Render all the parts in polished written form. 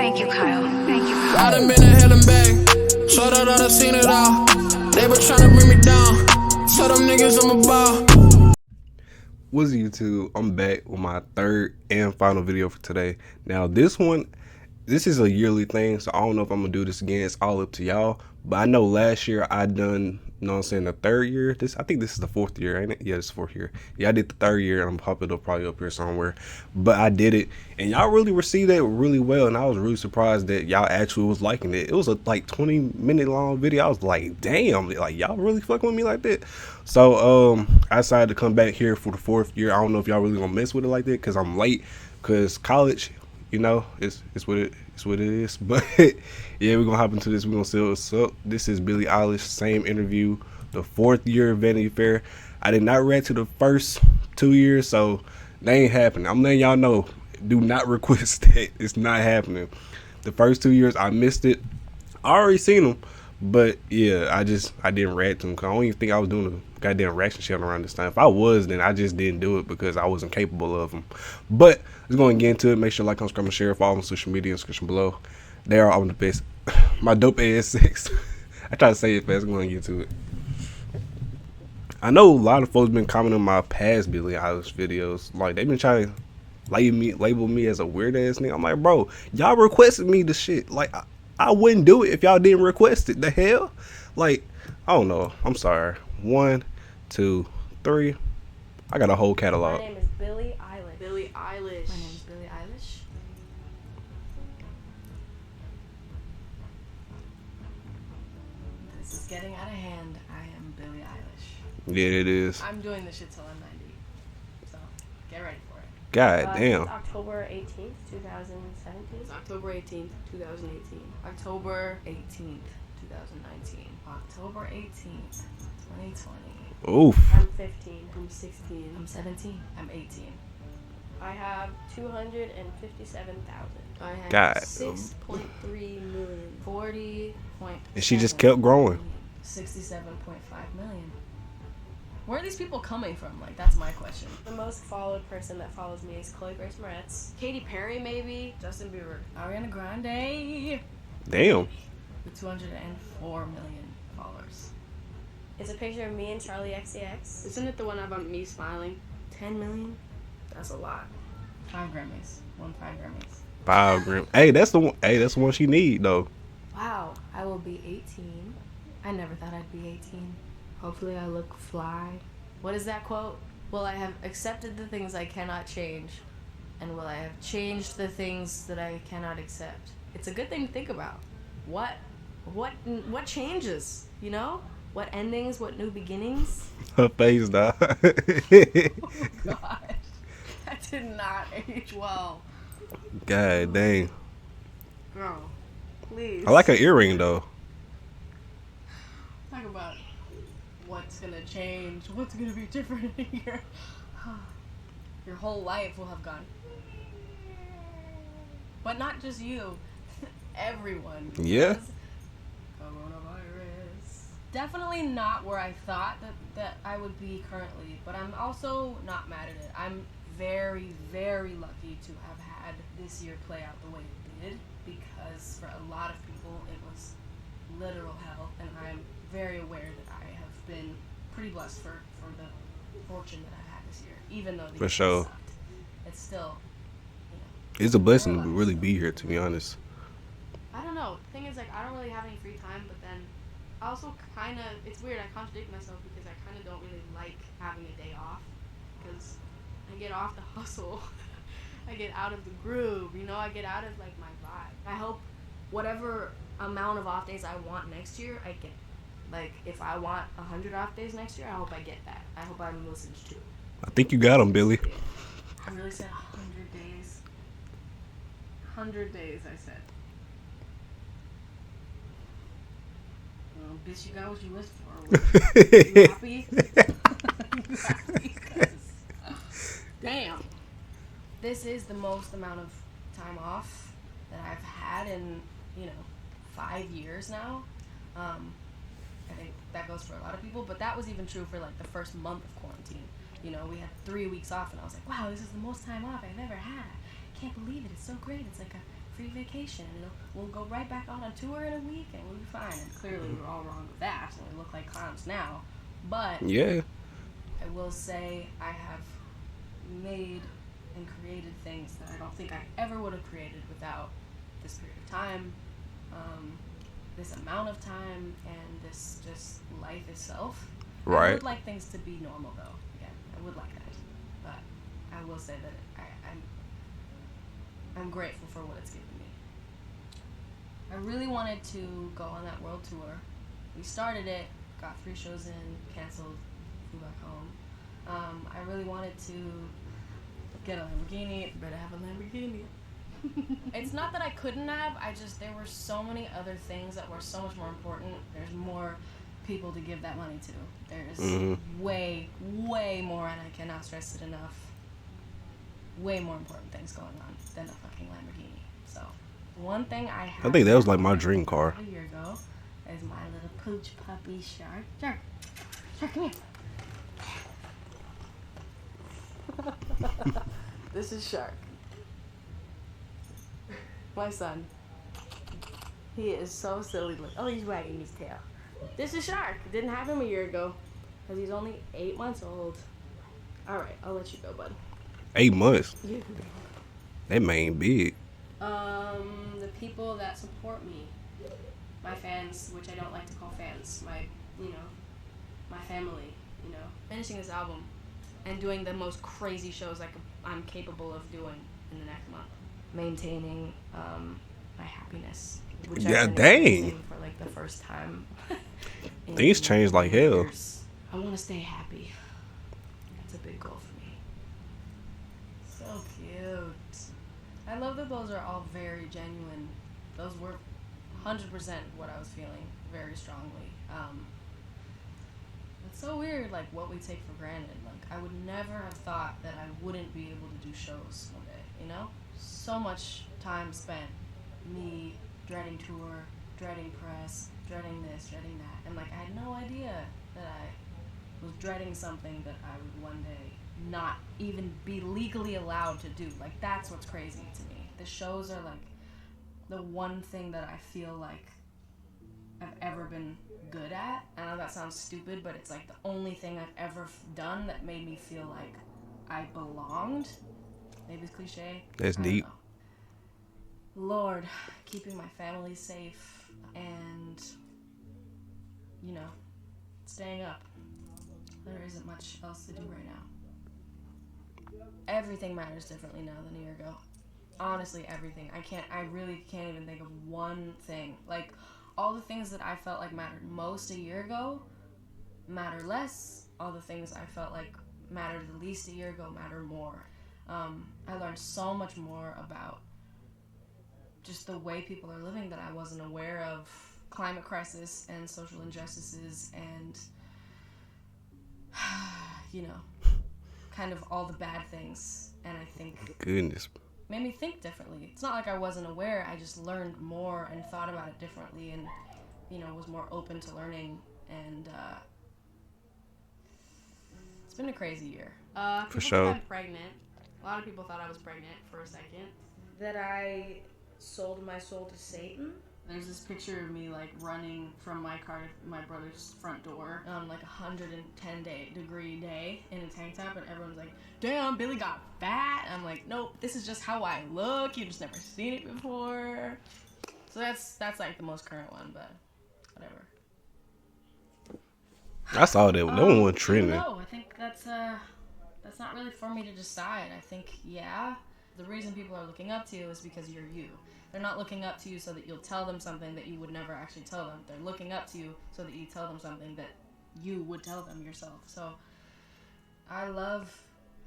Thank you, Kyle. Thank you. I done been to hell and back. Showed out, I done seen it all. They been tryna bring me down. Tell them niggas I'm a ball. What's YouTube? I'm back with my third and final video for today. Now this is a yearly thing, so I don't know if I'm gonna do this again. It's all up to y'all. But I know last year I done, you know what I'm saying, the third year. I think this is the fourth year, ain't it? Yeah, it's the fourth year. Yeah, I did the third year. I'm probably up here somewhere. But I did it, and y'all really received it really well, and I was really surprised that y'all actually was liking it. It was a like 20-minute long video. I was like, damn, like y'all really fucking with me like that. So I decided to come back here for the fourth year. I don't know if y'all really gonna mess with it like that because I'm late. Cause college, you know, it's what it is. But yeah, we're gonna hop into this. We're gonna see what's up. This is Billie Eilish, same interview, the fourth year of Vanity Fair. I did not react to the first 2 years, so they ain't happening. I'm letting y'all know. Do not request that. It's not happening. The first 2 years I missed it. I already seen them, but yeah, I didn't react to them because I don't even think I was doing a goddamn reaction channel around this time. If I was, then I just didn't do it because I wasn't capable of them. But let's go and get into it. Make sure to like, subscribe, and share. Follow on social media in the description below. They are all the best. My dope ass sex. I try to say it fast. I'm going to get to it. I know a lot of folks been commenting on my past Billie Eilish videos. Like, they've been trying to label me as a weird ass nigga. I'm like, bro, y'all requested me the shit. Like, I wouldn't do it if y'all didn't request it. The hell? Like, I don't know. I'm sorry. 1, 2, 3. I got a whole catalog. My name is Billie Eilish. Billie Eilish. My name is Billie Eilish. This is getting out of hand. I am Billie Eilish. Yeah, it is. I'm doing this shit till I'm 90. So, get ready for it. God damn. It's October 18th, 2017. It's October 18th, 2018. October 18th, 2019. October 18th, 2020. Oof. I'm 15. I'm 16. I'm 17. I'm 18. I have 257,000. I have God. 6.3 million. 40. And she just kept growing. 67.5 million. Where are these people coming from? Like, that's my question. The most followed person that follows me is Chloe Grace Moretz. Katy Perry, maybe. Justin Bieber. Ariana Grande. Damn. With 204 million followers. It's a picture of me and Charlie XCX. Isn't it the one about me smiling? 10 million? That's a lot. 5 Grammys. 5 Grammys. 5 Grammys. Hey, that's the one. Hey, that's the one she need though. Wow, I will be 18. I never thought I'd be 18. Hopefully I look fly. What is that quote? Will I have accepted the things I cannot change? And will I have changed the things that I cannot accept? It's a good thing to think about. What changes, you know? What endings, what new beginnings? Her face, dog. Oh god. That did not age well. God dang. Girl, please. I like her earring though. Talk about what's gonna change, what's gonna be different in a year. Your whole life will have gone. But not just you. Everyone. Yeah. Coronavirus. Definitely not where I thought that I would be currently, but I'm also not mad at it. I'm very, very lucky to have had this year play out the way it did, because for a lot of people it was literal hell, and I'm very aware that I have been pretty blessed for the fortune that I've had this year, even though the For year sure. sucked. It's still, you know, It's a blessing to really be here, to be honest. I don't know. The thing is, like, I don't really have any free time, but then I also kind of, it's weird, I contradict myself because I kind of don't really like having a day off, because I get off the hustle. I get out of the groove, you know, I get out of, like, my vibe. I hope whatever amount of off days I want next year, I get. Like, if I want 100 off days next year, I hope I get that. I hope I'm listened to. I think you got them, Billy. I really said 100 days. 100 days, I said. Well, bitch, you got what you wished for. You happy? You happy? 'Cause damn. This is the most amount of time off that I've had in, 5 years now. I think that goes for a lot of people, but that was even true for like the first month of quarantine. We had 3 weeks off, and I was like, wow, this is the most time off I've ever had. I can't believe it. It's so great. It's like a free vacation. We'll go right back on a tour in a week and we'll be fine. And clearly we're all wrong with that, and we look like clowns now. But Yeah. I will say I have made and created things that I don't think I ever would have created without this period of time, this amount of time, and this just life itself. Right. I would like things to be normal, though. Again, I would like that. But I will say that I'm grateful for what it's given me. I really wanted to go on that world tour. We started it, got 3 shows in, canceled, flew back home. I really wanted to get a Lamborghini. Better have a Lamborghini. It's not that I couldn't have, there were so many other things that were so much more important. There's more people to give that money to. There's way, way more, and I cannot stress it enough, way more important things going on than a fucking Lamborghini. So, one thing I have... I think that was like my dream car. A year ago is my little pooch puppy Shark. Shark! Shark, come here! This is Shark. My son. He is so silly. Oh, he's wagging his tail. This is Shark. Didn't have him a year ago because he's only 8 months old. All right, I'll let you go, bud. 8 months. That man big. The people that support me, my fans, which I don't like to call fans, my family, finishing this album and doing the most crazy shows I'm capable of doing in the next month. Maintaining my happiness, which I've been experiencing for like the first time. Things change like hell. I want to stay happy. That's a big goal for me. So cute. I love that those are all very genuine. Those were 100% what I was feeling very strongly. It's so weird, like what we take for granted. Like I would never have thought that I wouldn't be able to do shows one day. So much time spent me dreading tour, dreading press, dreading this, dreading that, and I had no idea that I was dreading something that I would one day not even be legally allowed to do. That's what's crazy to me. The shows are the one thing that I feel like I've ever been good at. I know that sounds stupid, but it's the only thing I've ever done that made me feel like I belonged. Maybe it's cliche. That's deep. Lord, keeping my family safe and, staying up. There isn't much else to do right now. Everything matters differently now than a year ago. Honestly, everything. I really can't even think of one thing. All the things that I felt like mattered most a year ago matter less. All the things I felt like mattered the least a year ago matter more. I learned so much more about just the way people are living that I wasn't aware of. Climate crisis and social injustices and, kind of all the bad things. And I think... Goodness. Made me think differently. It's not like I wasn't aware. I just learned more and thought about it differently and, was more open to learning. And, it's been a crazy year. For sure. I'm pregnant. A lot of people thought I was pregnant for a second. That I sold my soul to Satan. There's this picture of me running from my car to my brother's front door on 110-degree day in a tank top, and everyone's like, "Damn, Billy got fat." And I'm like, "Nope, this is just how I look. You've just never seen it before." So that's the most current one, but whatever. I saw that. No one trending. No, I think that's not really for me to decide. I think, the reason people are looking up to you is because you're you. They're not looking up to you so that you'll tell them something that you would never actually tell them. They're looking up to you so that you tell them something that you would tell them yourself. So I love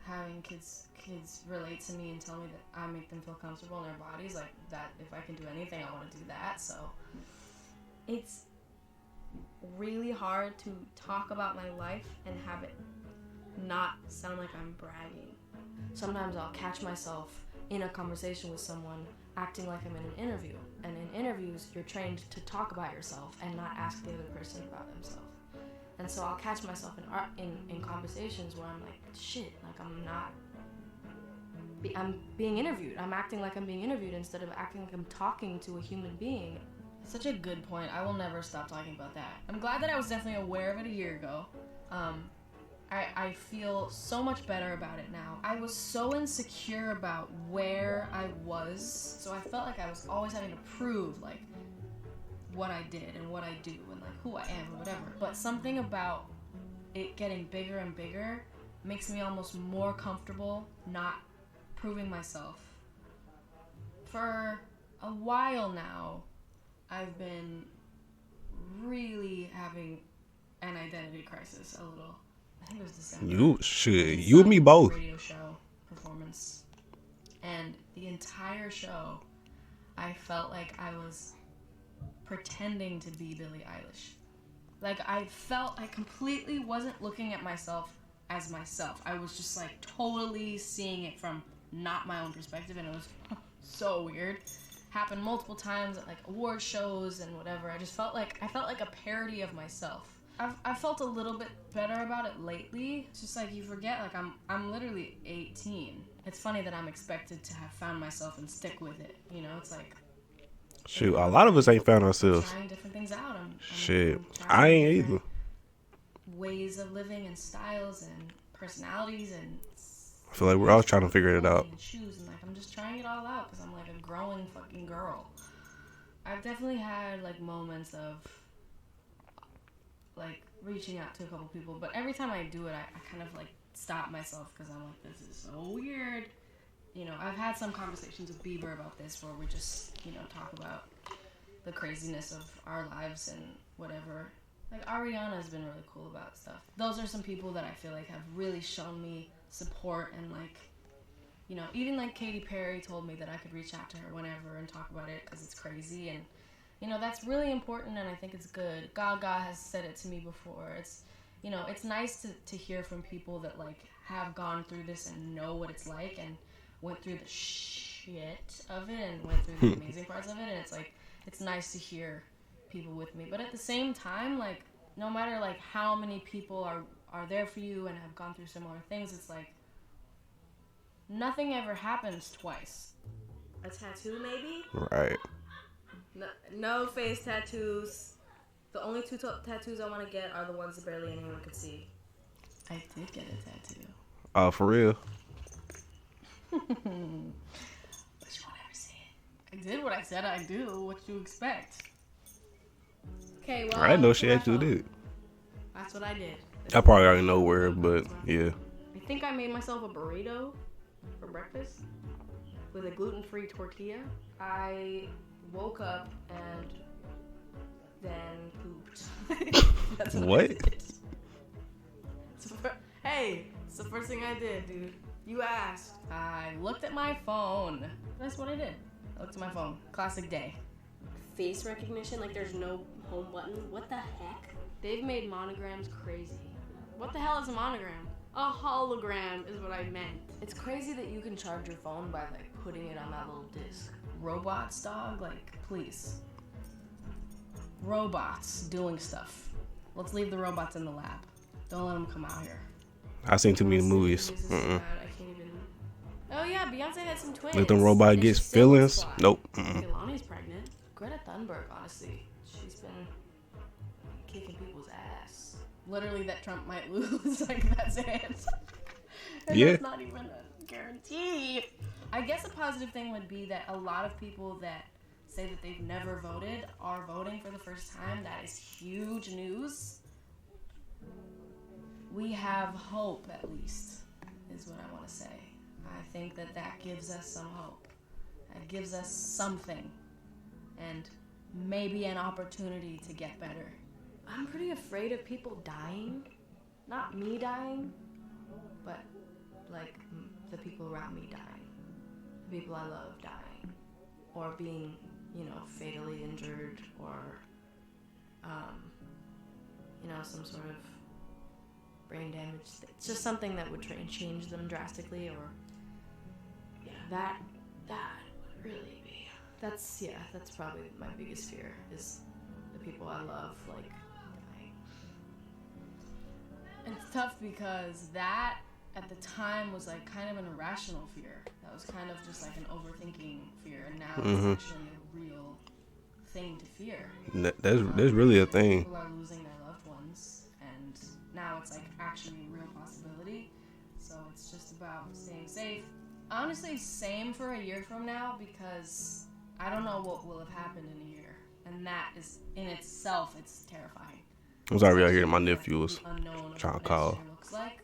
having kids relate to me and tell me that I make them feel comfortable in their bodies. That if I can do anything, I want to do that. So it's really hard to talk about my life and have it not sound like I'm bragging. Sometimes I'll catch myself in a conversation with someone acting like I'm in an interview. And in interviews, you're trained to talk about yourself and not ask the other person about themselves. And so I'll catch myself in conversations where I'm like, shit, I'm not I'm being interviewed. I'm acting like I'm being interviewed instead of acting like I'm talking to a human being. Such a good point. I will never stop talking about that. I'm glad that I was definitely aware of it a year ago. I feel so much better about it now. I was so insecure about where I was, so I felt like I was always having to prove, like, what I did and what I do and, like, who I am or whatever. But something about it getting bigger and bigger makes me almost more comfortable not proving myself. For a while now, I've been really having an identity crisis a little. I think it was December. You and me both. Radio show performance, and the entire show, I felt like I was pretending to be Billie Eilish. Like I completely wasn't looking at myself as myself. I was just like totally seeing it from not my own perspective, and it was so weird. Happened multiple times at like award shows and whatever. I felt like a parody of myself. I've felt a little bit better about it lately. It's just like you forget, like I'm literally 18. It's funny that I'm expected to have found myself and stick with it. You know, it's like Shoot, a lot of us ain't found ourselves. Trying different things out. Shit, I'm I ain't either. Ways of living and styles and personalities and. I feel like we're all trying to figure it out. And shoes and like I'm just trying it all out because I'm like a growing fucking girl. I've definitely had like moments of like reaching out to a couple people, but every time I do it, I kind of like stop myself because I'm like, this is so weird. You know, I've had some conversations with Bieber about this where we just, you know, talk about the craziness of our lives and whatever. Like Ariana has been really cool about stuff. Those are some people that I feel like have really shown me support and like, you know, even like Katy Perry told me that I could reach out to her whenever and talk about it because it's crazy, and you know that's really important and I think it's good. Gaga has said it to me before. It's, you know, it's nice to hear from people that like have gone through this and know what it's like and went through the shit of it and went through the amazing parts of it, and it's like it's nice to hear people with me. But at the same time, like no matter like how many people are there for you and have gone through similar things, it's like nothing ever happens twice. A tattoo, maybe? Right. No face tattoos. The only two tattoos I want to get are the ones that barely anyone could see. I did get a tattoo. Oh, for real? But you won't ever see it. I did what I said I'd do. What you expect? Okay, well. I didn't know she actually did. That's what I did. I probably already know where, but yeah. I think I made myself a burrito for breakfast with a gluten-free tortilla. I woke up and then pooped. That's what? I did. Hey, it's the first thing I did, dude. You asked. I looked at my phone. That's what I did. I looked at my phone. Classic day. Face recognition, like there's no home button. What the heck? They've made monograms crazy. What the hell is a monogram? A hologram is what I meant. It's crazy that you can charge your phone by like putting it on that little disc. Robots, dog, like please. Robots doing stuff. Let's leave the robots in the lab. Don't let them come out here. I seen too many movies. I can't even. Oh yeah, Beyonce had some twins. Let them robot get feelings. Nope. Kehlani's pregnant. Greta Thunberg, honestly, she's been kicking people's ass. Literally, that Trump might lose. Like that's it. And Yeah. That's not even a guarantee. I guess a positive thing would be that a lot of people that say that they've never voted are voting for the first time. That is huge news. We have hope, at least, is what I want to say. I think that gives us some hope. That gives us something. And maybe an opportunity to get better. I'm pretty afraid of people dying. Not me dying, but like the people around me dying. The people I love dying. Or being, you know, fatally injured or, you know, some sort of brain damage. It's just something that would try and change them drastically, or yeah, that would really be. That's probably my biggest fear is the people I love like dying. And it's tough because that at the time was like kind of an irrational fear. That was kind of just like an overthinking fear, and now Mm-hmm. it's actually a real thing to fear. That's really a thing. People are losing their loved ones, and now it's like actually a real possibility. So it's just about staying safe. Honestly, same for a year from now, because I don't know what will have happened in a year, and that is in itself, it's terrifying. I'm sorry y'all hear my nephew was Unknown of trying to what call. next year looks like.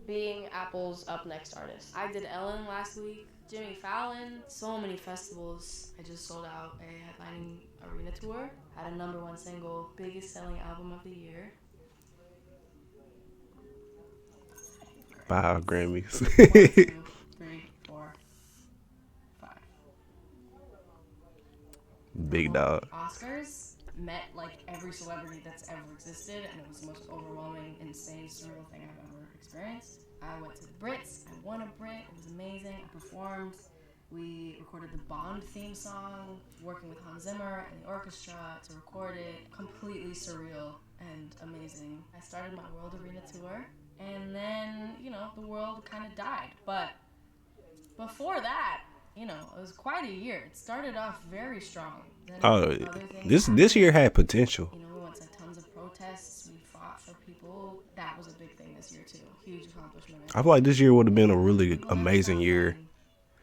Being Apple's up next artist. I did Ellen last week, Jimmy Fallon, so many festivals. I just sold out a headlining arena tour, had a #1 single, biggest selling album of the year. 5 Grammys. 1, 2, 3, 4, 5. Big dog. Oscars, met like every celebrity that's ever existed, and it was the most overwhelming, insane, surreal thing I've ever experienced. I went to the Brits, I won a Brit, it was amazing, I performed. We recorded the Bond theme song, working with Hans Zimmer and the orchestra to record it. Completely surreal and amazing. I started my World Arena tour, and then, you know, the world kind of died. But before that, you know, it was quite a year. It started off very strong. Then other things This year had potential. You know, we went to tons of protests. We fought for people. That was a big thing this year too. Huge accomplishment. I feel like this year would have been a really People never amazing stop year fighting.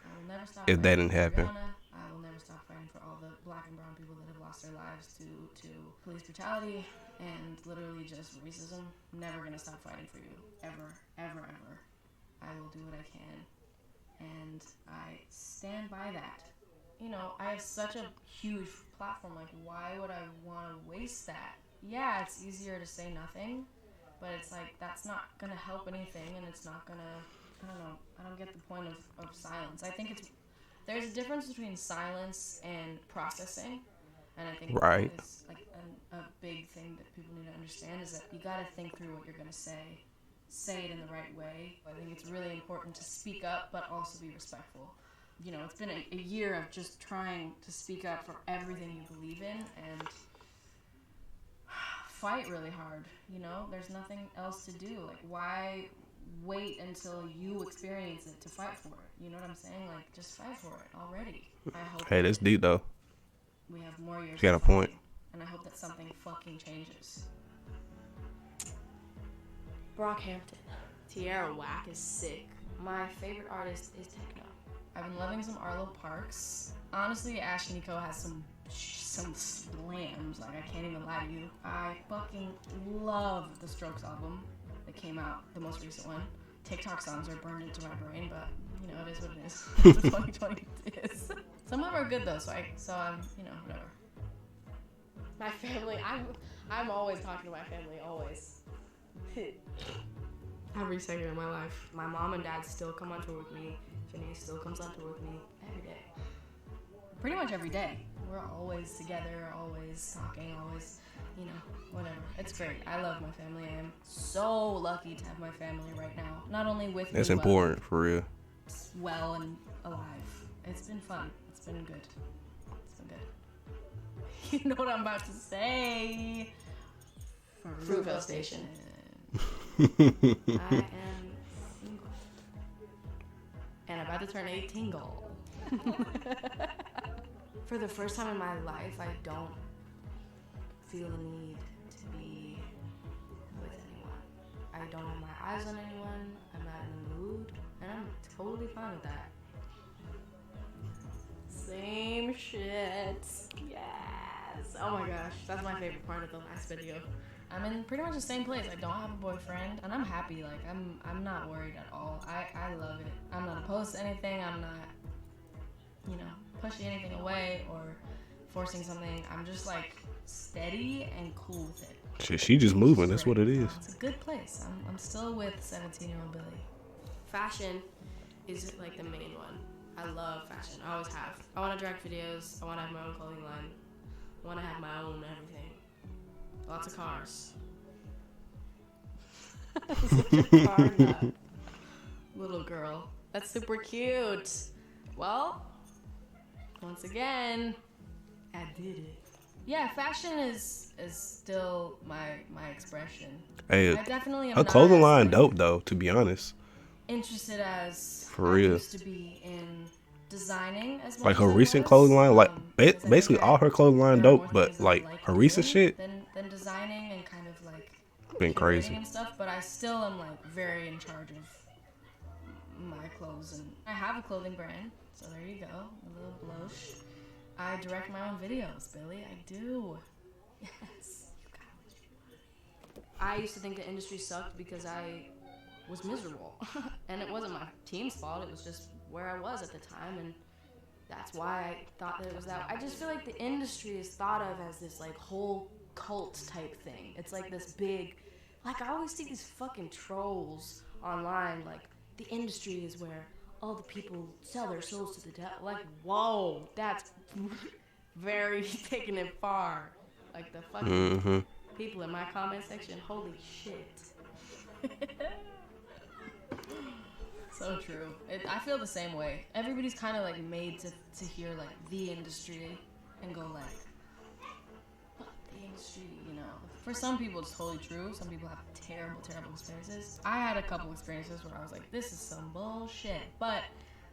I will never stop if that fighting didn't for happen. Rihanna. I will never stop fighting for all the black and brown people that have lost their lives to police brutality and literally just racism. I'm never gonna stop fighting for you. Ever, ever, ever. I will do what I can. And I stand by that. You know, I have such a huge platform. Like, why would I want to waste that? Yeah, it's easier to say nothing, but it's like, that's not going to help anything, and it's not going to, I don't know, I don't get the point of silence. I think there's a difference between silence and processing, and I think Right. it's like a big thing that people need to understand is that you got to think through what you're going to say it in the right way. I think it's really important to speak up, but also be respectful. You know, it's been a year of just trying to speak up for everything you believe in and fight really hard. You know, there's nothing else to do. Like, why wait until you experience it to fight for it? You know what I'm saying? Like, just fight for it already. I hope Hey, that's deep though. we have more years. You got of a point. fighting, and I hope that something fucking changes. Brockhampton. Tierra Whack is sick. My favorite artist is techno. I've been loving some Arlo Parks. Honestly, Ash Nico has some slams. Like, I can't even lie to you. I fucking love the Strokes album that came out, the most recent one. TikTok songs are burned into my brain, but you know, it is what it is. It's what 2020 is. Some of them are good though, so you know, whatever. My family, I'm always talking to my family, always. Every second of my life. My mom and dad still come on tour with me. Jenny still comes on tour with me every day. Pretty much every day. We're always together, always talking, always, you know, whatever. It's great. I love my family. I am so lucky to have my family right now. Not only with That's me, important for real. but well and alive. It's been fun. It's been good. It's been good. You know what I'm about to say? Fruitvale Station. I am single. And about to turn 18 goal. For the first time in my life, I don't feel the need to be with anyone. I don't have my eyes on anyone. I'm not in the mood. And I'm totally fine with that. Same shit. Yes. Oh my gosh. That's my favorite part of the last video. I'm in pretty much the same place. I don't have a boyfriend, and I'm happy. Like, I'm not worried at all. I love it. I'm not opposed to anything. I'm not, you know, pushing anything away or forcing something. I'm just like steady and cool with it. She just moving. That's what it is. It's a good place. I'm still with 17-year-old Billy. Fashion is like the main one. I love fashion. I always have. I want to direct videos. I want to have my own clothing line. I want to have my own everything. Lots of cars. Such a car nut. Little girl. That's super cute. Well, once again, I did it. Yeah, fashion is still my expression. Hey, I definitely am her not clothing as, line like, dope though. To be honest, interested as For I real. used to be in designing as much Like as her I recent was, clothing line, like because I think basically all her clothing line there are more dope, but things that I like like her recent doing shit than designing and kind of like been curating crazy. and stuff, but I still am like very in charge of my clothes, and I have a clothing brand, so there you go, a little blush. I direct my own videos, Billy. I do. Yes. You got what you want. I used to think the industry sucked because I was miserable. And it wasn't my team's fault, it was just where I was at the time, and that's why I thought that it was that. I just feel like the industry is thought of as this like whole cult type thing. It's like this big, like I always see these fucking trolls online, like the industry is where all the people sell their souls to the devil. Like, whoa, that's very taking it far. Like the fucking people in my comment section, holy shit. So true. I feel the same way. Everybody's kind of like made to hear like the industry and go like, what, the industry, you know. For some people it's totally true. Some people have terrible, terrible experiences. I had a couple experiences where I was like, this is some bullshit. But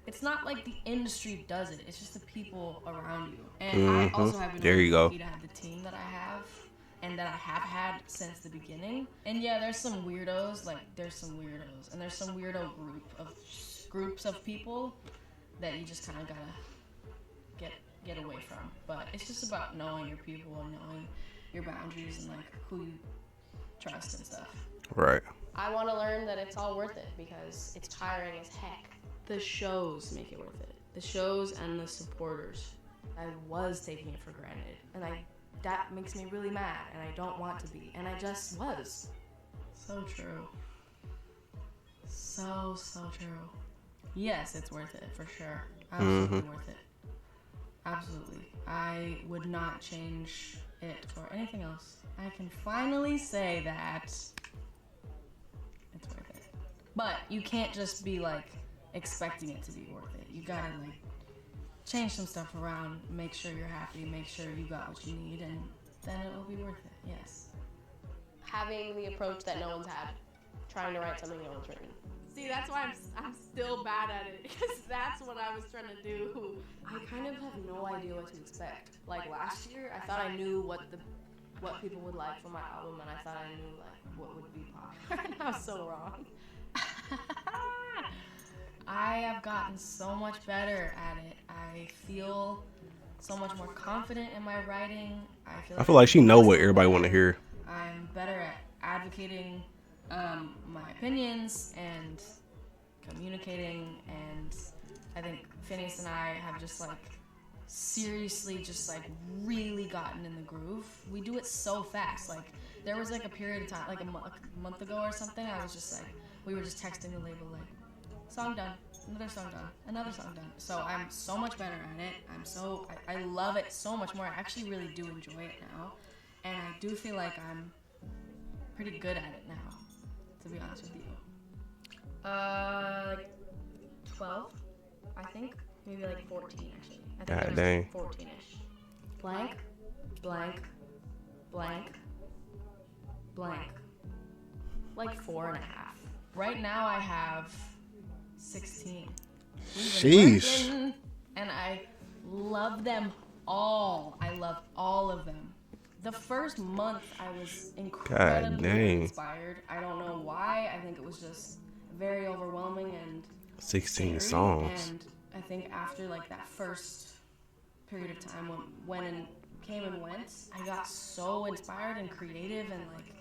it's not like the industry does it. It's just the people around you. And I also have been really lucky to have the team that I have and that I have had since the beginning. And yeah, there's some weirdos, and there's some weirdo groups of people that you just kind of gotta get away from. But it's just about knowing your people and knowing your boundaries and like who you trust and stuff. Right. I want to learn that it's all worth it because it's tiring as heck. The shows make it worth it. The shows and the supporters. I was taking it for granted, and that makes me really mad, and I don't want to be, and I just was. So true. So true. Yes, it's worth it for sure. Absolutely worth it. Absolutely. I would not change it for anything else. I can finally say that it's worth it. But you can't just be like expecting it to be worth it. You gotta like change some stuff around, make sure you're happy, make sure you got what you need, and then it will be worth it. Yes. Having the approach that no one's had, trying to write something no one's written. See, that's why I'm still bad at it, because that's what I was trying to do. I kind of have no idea what to expect. Like last year, I thought I knew what people would like for my album, and I thought I knew like what would be popular, and I was so wrong. I have gotten so much better at it. I feel so much more confident in my writing. I feel like she know what everybody want to hear. I'm better at advocating my opinions and communicating, and I think Phineas and I have just like seriously just like really gotten in the groove. We do it so fast. Like there was like a period of time, like a month ago or something, I was just like, we were just texting the label like, song done, another song done, another song done. So I'm so much better at it. I love it so much more. I actually really do enjoy it now, and I do feel like I'm pretty good at it now, to be honest with you. Like 12, I think. Maybe like 14 actually. I think God it was dang. 14-ish. Blank, blank, blank, blank. Like 4.5. Right now I have 16. Sheesh. And I love them all. I love all of them. The first month I was incredibly inspired. I don't know why. I think it was just very overwhelming and 16 scary. songs. And I think after like that first period of time when came and went, I got so inspired and creative and like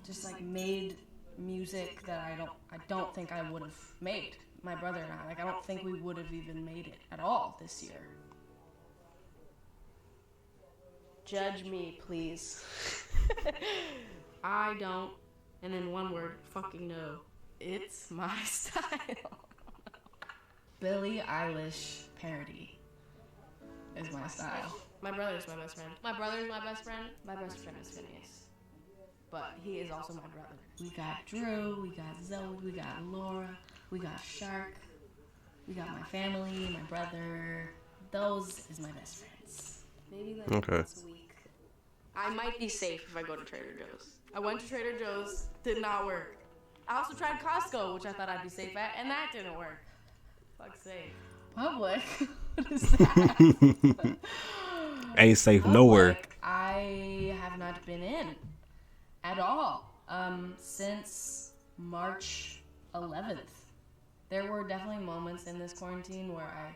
just like made music that I don't think I would have made. My brother and I don't think we would have even made it at all this year. Judge me, please. I don't, and in one word, fucking no. It's my style. Billie Eilish parody is my style. My brother's my best friend. My brother's my best friend. My best friend is Phineas. But he is also my brother. We got Drew, we got Zoe, we got Laura, we got Shark, we got my family, my brother. Those is my best friends. Maybe like once a week. I might be safe if I go to Trader Joe's. I went to Trader Joe's, did not work. I also tried Costco, which I thought I'd be safe at, and that didn't work. Fuck's sake. Public? What is that? Ain't safe nowhere. I have not been in at all since March 11th. There were definitely moments in this quarantine where I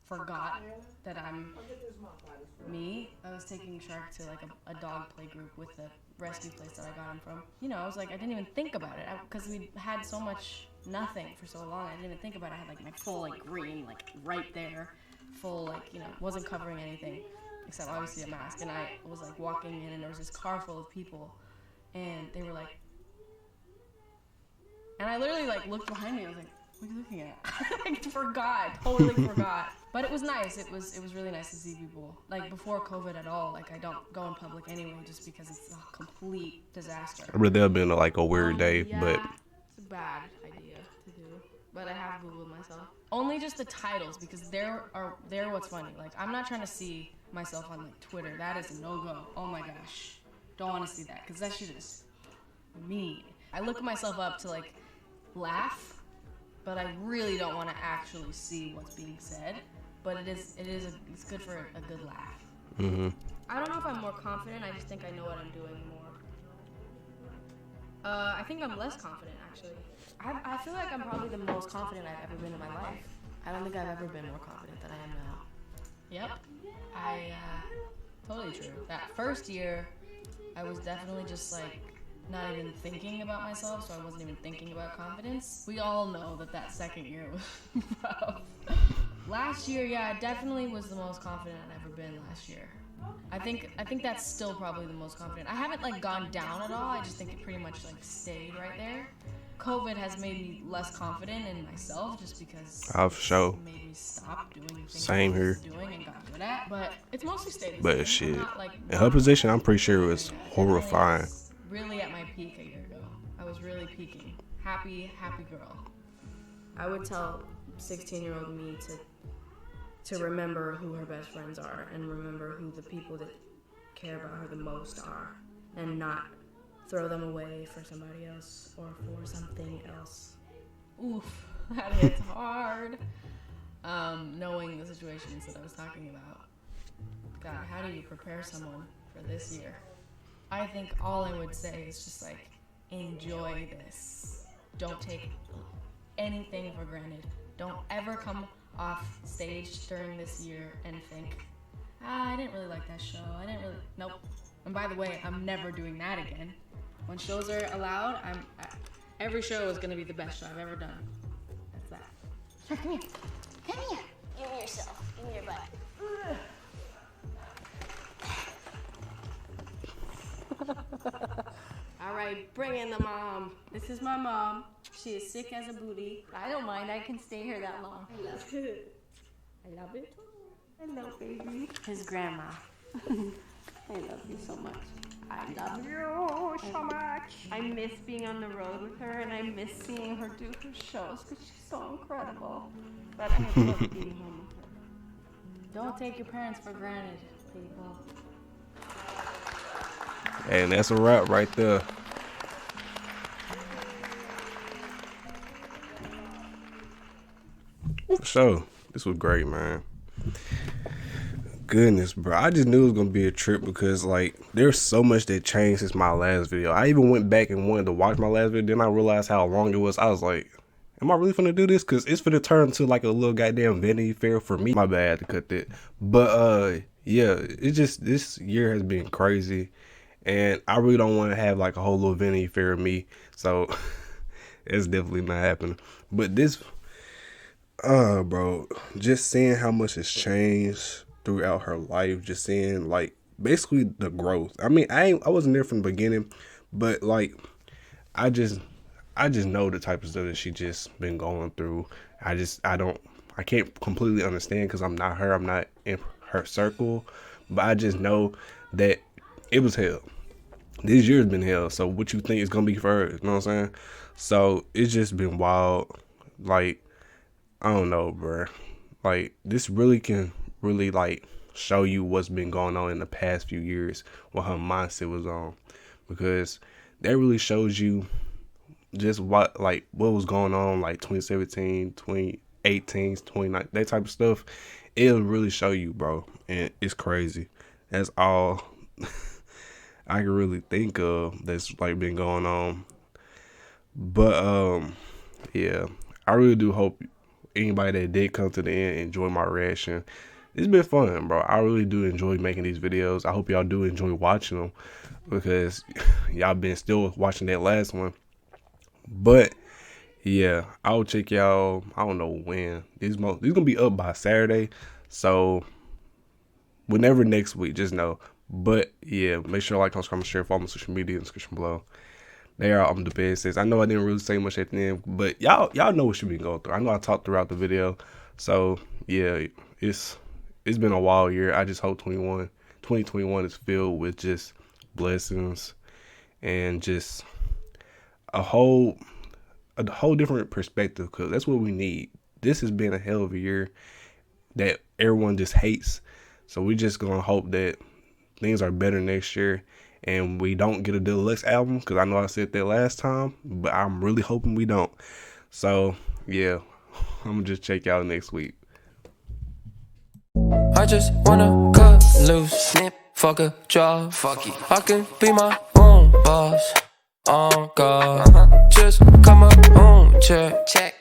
forgot that I'm me. I was taking Shark to like a dog play group with the rescue place that I got him from. You know, I was like, I didn't even think about it because we had so much nothing for so long. I didn't even think about it. I had like my full like green like right there, full like, you know, wasn't covering anything except obviously a mask. And I was like walking in and there was this car full of people and they were like, and I literally like looked behind me. I was like, what are you looking at? I forgot, totally forgot. But it was nice. It was really nice to see people. Like before COVID at all, like I don't go in public anyway just because it's a complete disaster. I really have been like a weird day, Yeah, but it's a bad idea to do. But I have Googled myself. Only just the titles because they're what's funny. Like I'm not trying to see myself on like Twitter. That is a no-go. Oh my gosh. Don't want to see that because that shit is mean. I look myself up to like laugh, but I really don't want to actually see what's being said. But it's good for a good laugh. mm-hmm. I don't know if I'm more confident. I just think I know what I'm doing more. I think I'm less confident, actually. I feel like I'm probably the most confident I've ever been in my life. I don't think I've ever been more confident than I am now. Yep. Totally true. That first year, I was definitely just like not even thinking about myself, so I wasn't even thinking about confidence. We all know that second year was rough. Last year, yeah, I definitely was the most confident I've ever been last year. I think that's still probably the most confident. I haven't like gone down at all. I just think it pretty much like stayed right there. COVID has made me less confident in myself just because I've show. it made me stop doing things Same I here. was doing and got good at. But it's mostly stayed the But same. shit, I'm not, like, in her position, I'm pretty sure it was horrifying. I was really at my peak a year ago. I was really peaking. Happy girl. I would tell 16-year-old me to remember who her best friends are and remember who the people that care about her the most are and not throw them away for somebody else or for something else. Oof, that hits hard. Knowing the situations that I was talking about. God, how do you prepare someone for this year? I think all I would say is just like, enjoy this. Don't take anything for granted. Don't ever come off stage during this year and think, I didn't really like that show. Nope. And by the way, I'm never doing that again. When shows are allowed, every show is going to be the best show I've ever done. That's that. Sure, come here. Come here. Give me yourself. Give me your butt. All right, bring in the mom. This is my mom. She is sick as a booty. I don't mind. I can stay here that long. I love it. I love it. Hello, baby. His grandma. I love you so much. I love you so much. I miss being on the road with her, and I miss seeing her do her shows because she's so incredible. But I love being home with her. Don't take your parents for granted, people. And that's a wrap right there. For sure. This was great, man. Goodness, bro. I just knew it was going to be a trip because, like, there's so much that changed since my last video. I even went back and wanted to watch my last video. Then I realized how long it was. I was like, am I really finna do this? Because it's finna turn into, like, a little goddamn Vanity Fair for me. My bad to cut that. But, yeah, it's just, this year has been crazy. And I really don't want to have, like, a whole little Vanity Fair of me. So, it's definitely not happening. But this, bro, just seeing how much has changed throughout her life, just seeing like basically the growth. I mean, I wasn't there from the beginning, but like I just know the type of stuff that she just been going through. I can't completely understand because I'm not her. I'm not in her circle, but I just know that it was hell. This year's been hell. So what you think is gonna be for her? You know what I'm saying? So it's just been wild. Like I don't know, bro. Like this really can really like show you what's been going on in the past few years, what her mindset was on, because that really shows you just what was going on, like 2017, 2018, 2019, that type of stuff. It'll really show you, bro, and it's crazy. That's all I can really think of that's like been going on. But yeah, I really do hope anybody that did come to the end enjoy my reaction. It's been fun, bro. I really do enjoy making these videos. I hope y'all do enjoy watching them, because y'all been still watching that last one. But yeah, I'll check y'all. I don't know when. These gonna be up by Saturday, so whenever next week, just know. But yeah, make sure to like, comment, share, follow my social media in the description below. There are the basics. I know I didn't really say much at the end, but y'all know what you been going through. I know I talked throughout the video. So yeah, it's been a wild year. I just hope 2021 is filled with just blessings and just a whole different perspective, because that's what we need. This has been a hell of a year that everyone just hates. So we just gonna hope that things are better next year and we don't get a deluxe album, because I know I said that last time, but I'm really hoping we don't. So yeah, I'm gonna just check y'all next week. I just wanna cut loose, snip, fuck a job, fuck it. I can be my own boss, on God. Just cut my own check.